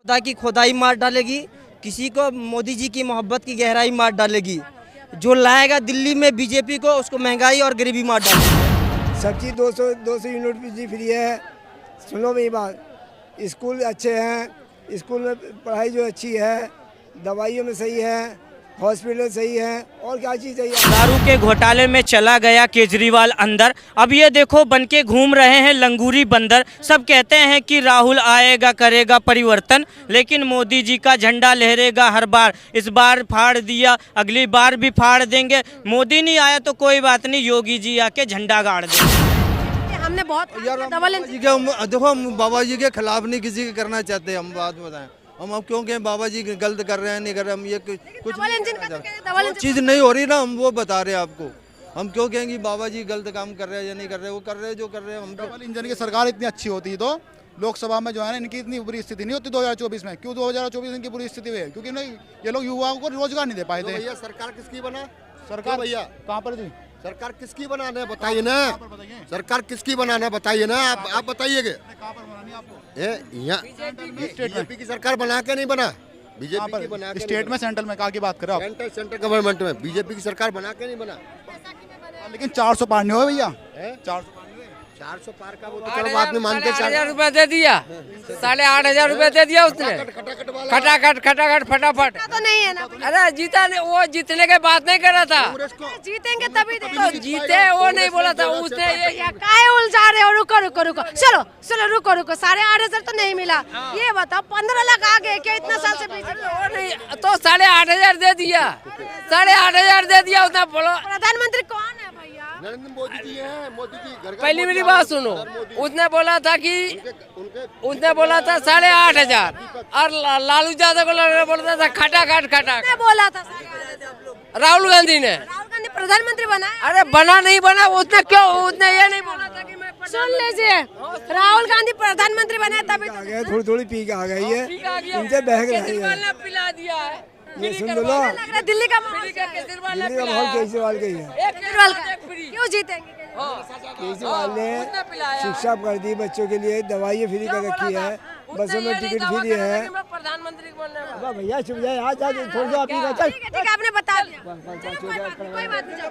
खुदा की खुदाई मार डालेगी, किसी को मोदी जी की मोहब्बत की गहराई मार डालेगी। जो लाएगा दिल्ली में बीजेपी को, उसको महंगाई और गरीबी मार डालेगी। सब चीज़ 200 यूनिट बिजली फ्री है। सुनो मेरी बात, स्कूल अच्छे हैं, स्कूल में पढ़ाई जो अच्छी है, दवाइयों में सही है, हॉस्पिटल सही है, और क्या चीज़ चाहिए। दारू के घोटाले में चला गया केजरीवाल अंदर। अब ये देखो बनके घूम रहे हैं लंगूरी बंदर। सब कहते हैं कि राहुल आएगा करेगा परिवर्तन, लेकिन मोदी जी का झंडा लहरेगा हर बार। इस बार फाड़ दिया, अगली बार भी फाड़ देंगे। मोदी नहीं आया तो कोई बात नहीं, योगी जी आके झंडा गाड़ देंगे। हमने बहुत देखो, हम बाबा जी के खिलाफ नहीं किसी के करना चाहते। हम बात बताएं, हम अब क्यों कहें बाबा जी गलत कर रहे हैं नहीं कर रहे, हम ये कुछ चीज़ नहीं हो रही ना, हम वो बता रहे हैं आपको। हम क्यों कहेंगे बाबा जी गलत काम कर रहे हैं या नहीं कर रहे, वो कर रहे हैं जो कर रहे हैं। हम डबल इंजन की सरकार इतनी अच्छी होती तो लोकसभा में जो है ना इनकी इतनी बुरी स्थिति नहीं होती 2024 में। क्यों 2024 इनकी बुरी स्थिति हुई है? क्योंकि नहीं, ये लोग युवाओं को रोजगार नहीं दे पाए थे। भैया सरकार किसकी बना? सरकार भैया कहाँ पर थी? सरकार किसकी बनाना है बताइए ना। सरकार किसकी बनाना है बताइए ना। आप बताइएगा। यहाँ बीजेपी की सरकार बना के नहीं बना, बीजेपी की बना के स्टेट में सेंट्रल में कहाँ की बात करें आप? सेंट्रल गवर्नमेंट में बीजेपी की सरकार बना के नहीं बना। लेकिन 400 पार नहीं हुआ भैया। 400 पार का वो तो चलो बात नहीं मानते। 8,000 रुपए दे दिया, 8,500 रुपए दे दिया उसने, खटाखट फटाफट। तो नहीं है ना, अरे जीता नहीं, वो जीतने के बात नहीं कर रहा था। जीतेंगे तभी तो जीते वो नहीं बोला था उसने। ये काहे उलझा रहे हो? रुको रुको रुको, चलो रुको 8,500 तो नहीं मिला। ये बताओ 15 लाख आ गए क्या इतना साल से? वो नहीं तो 8,500 दे दिया, 8,500 दे दिया उसने। बोलो प्रधानमंत्री कौन है भैया? नरेंद्र मोदी जी हैं। मोदी जी घर पहली मेरी बात सुनो, उसने बोला था कि उसने बोला था 8,500 और लालू यादव को बोला था खटाखट बोला था राहुल गांधी ने। राहुल गांधी प्रधानमंत्री बना? अरे बना नहीं बना, उसने क्यों, उसने ये नहीं बोला था कि मैं सुन लीजिए, राहुल गांधी प्रधानमंत्री बने तभी आ गए, थोड़ी पी के आ गई है, इनसे बहक रही है। पिला दिया है। ये सुन लो, लग रहा है दिल्ली का माहौल दिल्ली का माहौल केजरीवाल का ही है। क्यों जीतेंगे? केजरीवाल ने शिक्षा कर दी बच्चों के लिए, दवाइयाँ फ्री कर रखी है, बसों में टिकट फ्री है। प्रधानमंत्री बनने भैया चुप जाए, आज थोड़ी देर पी चल। ठीक है, आपने बता दिया, कोई बात नहीं जाओ।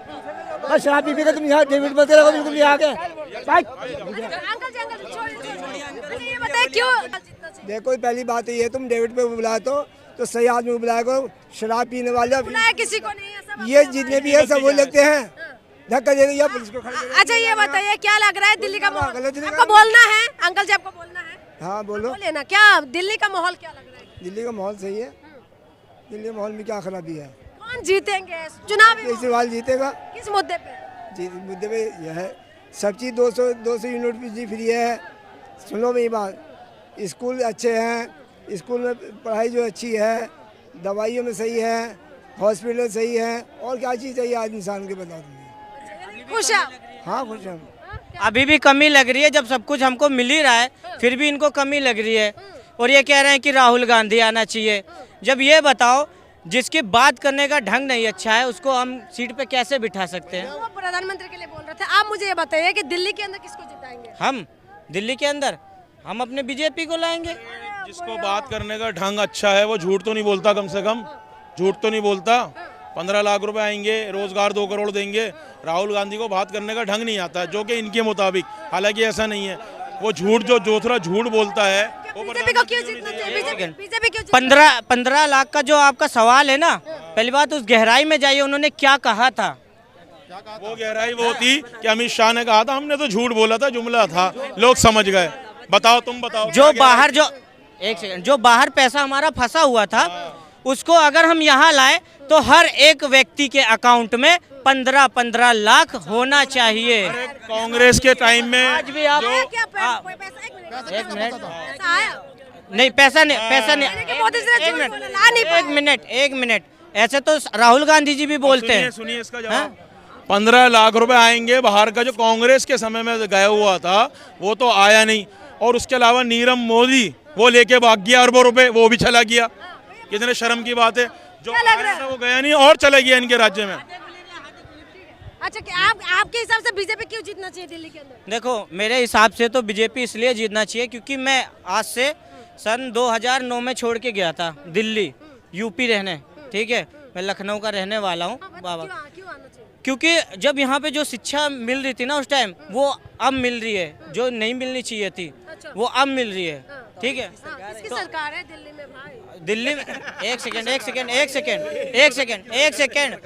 बस शराब पी के तुम यहाँ डेविड बते रहो, बिल्कुल यहाँ के। अंकल जी छोड़िए, ये बताइए क्यों? देखो पहली बात ये है, तुम डेविड पे बुलाए तो सही आदमी को बुलाया करो। शराब पीने वाले बुलाया किसी को नहीं है, सब ये जितने भी है सब वो लगते हैं, धक्का दे दिया पुलिस को खड़े कर। अच्छा ये बताइए क्या लग रहा है दिल्ली का माहौल? गलत नहीं आपको बोलना है अंकल जी, आपको बोलना है। हाँ बोलो। बोले ना, क्या दिल्ली का माहौल क्या लग रहा है? दिल्ली का माहौल सही है। दिल्ली के माहौल में क्या खराबी है? कौन जीतेंगे चुनाव? केजरीवाल जीतेगा। किस मुद्दे पे? मुद्दे पे यह है, सब चीज़ 200 यूनिट बिजली फ्री है। सुनो मेरी बात, स्कूल अच्छे हैं, स्कूल में पढ़ाई जो अच्छी है, दवाइयों में सही है, हॉस्पिटल सही है, और क्या चीज़ चाहिए आज इंसान के, बता दूँगी। खुश है? हाँ खुश हम। अभी भी कमी लग रही है, जब सब कुछ हमको मिल ही रहा है फिर भी इनको कमी लग रही है। और ये कह रहे हैं कि राहुल गांधी आना चाहिए। जब ये बताओ, जिसकी बात करने का ढंग नहीं अच्छा है उसको हम सीट पे कैसे बिठा सकते हैं? वो प्रधानमंत्री के लिए बोल रहे थे। आप मुझे ये बताइए कि दिल्ली के अंदर किसको जिताएंगे? हम दिल्ली के अंदर हम अपने बीजेपी को लाएंगे। जिसको बात करने का ढंग अच्छा है वो झूठ तो नहीं बोलता, कम से कम झूठ तो नहीं बोलता। 15 लाख रुपए आएंगे, रोजगार 2 करोड़ देंगे। राहुल गांधी को बात करने का ढंग नहीं आता, जो कि इनके मुताबिक, हालांकि ऐसा नहीं है। वो झूठ जो थोड़ा झूठ बोलता है। बीजेपी को क्यों जीतना चाहिए? बीजेपी क्यों? 15 लाख का जो आपका सवाल है ना, पहली बात उस गहराई में जाइए, उन्होंने क्या कहा था। वो गहराई वो थी कि अमित शाह ने कहा था, हमने तो झूठ बोला था, जुमला था, लोग समझ गए। बताओ, तुम बताओ। जो बाहर एक सेकंड, जो बाहर पैसा हमारा फंसा हुआ था उसको अगर हम यहाँ लाए तो हर एक व्यक्ति के अकाउंट में 15-15 लाख होना चाहिए। कांग्रेस के टाइम में आज भी आप एक मिनट नहीं, पैसा नहीं एक मिनट ऐसे तो राहुल गांधी जी भी बोलते हैं। सुनिए इसका जवाब। 15 लाख रुपए आएंगे बाहर का, जो कांग्रेस के समय में गया हुआ था वो तो आया नहीं। और उसके अलावा नीरव मोदी वो लेके भाग गया अरबों रुपए, वो भी चला गया। कितने शर्म की बात है, जो आया था वो गया नहीं और चला गया इनके राज्य में। अच्छा, आपके हिसाब से बीजेपी क्यों जीतना चाहिए दिल्ली के अंदर? देखो मेरे हिसाब से तो बीजेपी इसलिए जीतना चाहिए क्योंकि मैं आज से सन 2009 में छोड़ के गया था दिल्ली यूपी रहने, ठीक है। मैं लखनऊ का रहने वाला हूँ बाबा, क्यों आना चाहिए? क्योंकि जब यहाँ पे जो शिक्षा मिल रही थी ना उस टाइम, वो अब मिल रही है, जो नहीं मिलनी चाहिए थी वो अब मिल रही है, ठीक है। किसकी सरकार है दिल्ली में भाई? दिल्ली में एक सेकेंड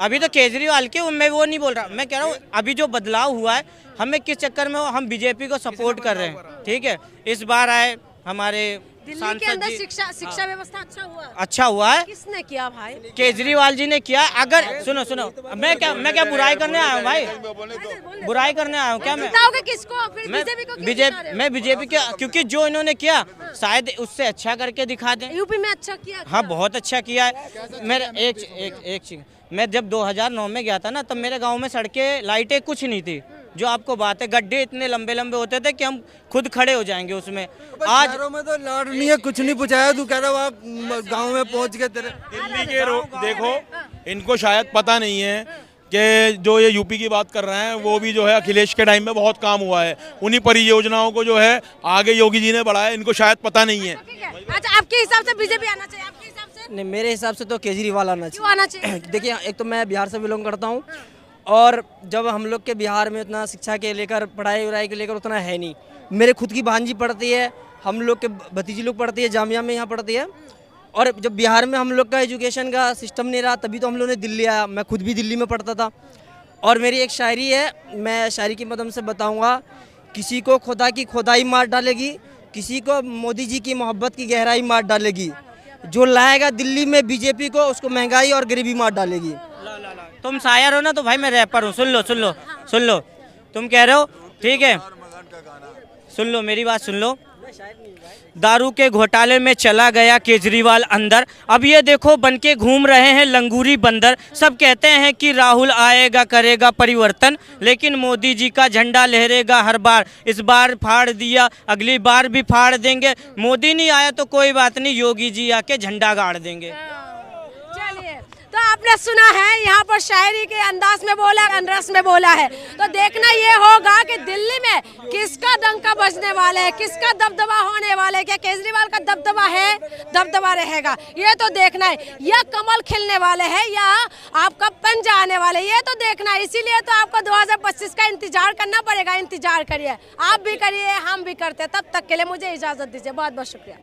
अभी तो केजरीवाल के, मैं वो नहीं बोल रहा, मैं कह रहा हूँ अभी जो बदलाव हुआ है, हमें किस चक्कर में हो, हम बीजेपी को सपोर्ट कर रहे हैं, ठीक है। इस बार आए हमारे दिल्ली के सांसद अंदर जी, शिक्षा व्यवस्था अच्छा हुआ है, किसने किया भाई? केजरीवाल जी ने किया। अगर सुनो मैं क्या बुराई करने आया हूँ भाई, बुराई करने आया हूँ क्या मैं? बताओगे किसको? फिर मैं बीजेपी को क्यों जिता रहे हो? मैं बीजेपी के, क्योंकि जो इन्होंने किया शायद उससे अच्छा करके दिखा दें। यूपी में अच्छा किया हाँ बहुत अच्छा किया है। मेरे एक चीज, मैं जब 2009 में गया था ना, तब मेरे गांव में सड़कें लाइटें कुछ नहीं थी, जो आपको बात है, गड्ढे इतने लंबे लंबे होते थे कि हम खुद खड़े हो जाएंगे उसमें। आज शहरों में तो लाड नहीं है, कुछ नहीं पूछाया, तू कह रहा आप गाँव में पहुँच के तेरे दिल्ली के देखो, इनको शायद पता नहीं है कि जो ये यूपी की बात कर रहे हैं, वो भी जो है अखिलेश के टाइम में बहुत काम हुआ है, उन्हीं परियोजनाओं को जो है आगे योगी जी ने बढ़ाया, इनको शायद पता नहीं है। अच्छा, आपके हिसाब से बीजेपी आना चाहिए? आपके हिसाब से नहीं, मेरे हिसाब से तो केजरीवाल आना क्यों आना चाहिए? चाहिए। देखिए, एक तो मैं बिहार से बिलोंग करता हूँ, और जब हम लोग के बिहार में उतना शिक्षा के लेकर, पढ़ाई वढ़ाई के लेकर उतना है नहीं। मेरे खुद की भांजी पढ़ती है, हम लोग के भतीजी लोग पढ़ती है, जामिया में यहाँ पढ़ती है। और जब बिहार में हम लोग का एजुकेशन का सिस्टम नहीं रहा, तभी तो हम लोग ने दिल्ली आया। मैं खुद भी दिल्ली में पढ़ता था। और मेरी एक शायरी है, मैं शायरी की मदद से बताऊँगा। किसी को खुदा की खुदाई मार डालेगी, किसी को मोदी जी की मोहब्बत की गहराई मार डालेगी। जो लाएगा दिल्ली में बीजेपी को, उसको महंगाई और गरीबी मार डालेगी। तुम शायर हो ना, तो भाई मैं रैपर हूँ, सुन लो तुम कह रहे हो, ठीक है, सुन लो मेरी बात, सुन लो। दारू के घोटाले में चला गया केजरीवाल अंदर, अब ये देखो बनके घूम रहे हैं लंगूरी बंदर। सब कहते हैं कि राहुल आएगा करेगा परिवर्तन, लेकिन मोदी जी का झंडा लहरेगा हर बार। इस बार फाड़ दिया, अगली बार भी फाड़ देंगे। मोदी नहीं आया तो कोई बात नहीं, योगी जी आके झंडा गाड़ देंगे। चलिए, तो आपने सुना है यहाँ पर शायरी के अंदाज में बोला, अनरस में बोला है। तो देखना ये होगा कि दिल्ली में किसका डंका बजने वाला है, किसका दबदबा होने वाला है। क्या केजरीवाल का दबदबा है, दबदबा रहेगा, ये तो देखना है। या कमल खिलने वाले हैं या आपका पंजा आने वाले, ये तो देखना है। इसीलिए तो आपको 2025 का इंतजार करना पड़ेगा। इंतजार करिए, आप भी करिए, हम भी करते हैं। तब तक के लिए मुझे इजाजत दीजिए। बहुत बहुत शुक्रिया।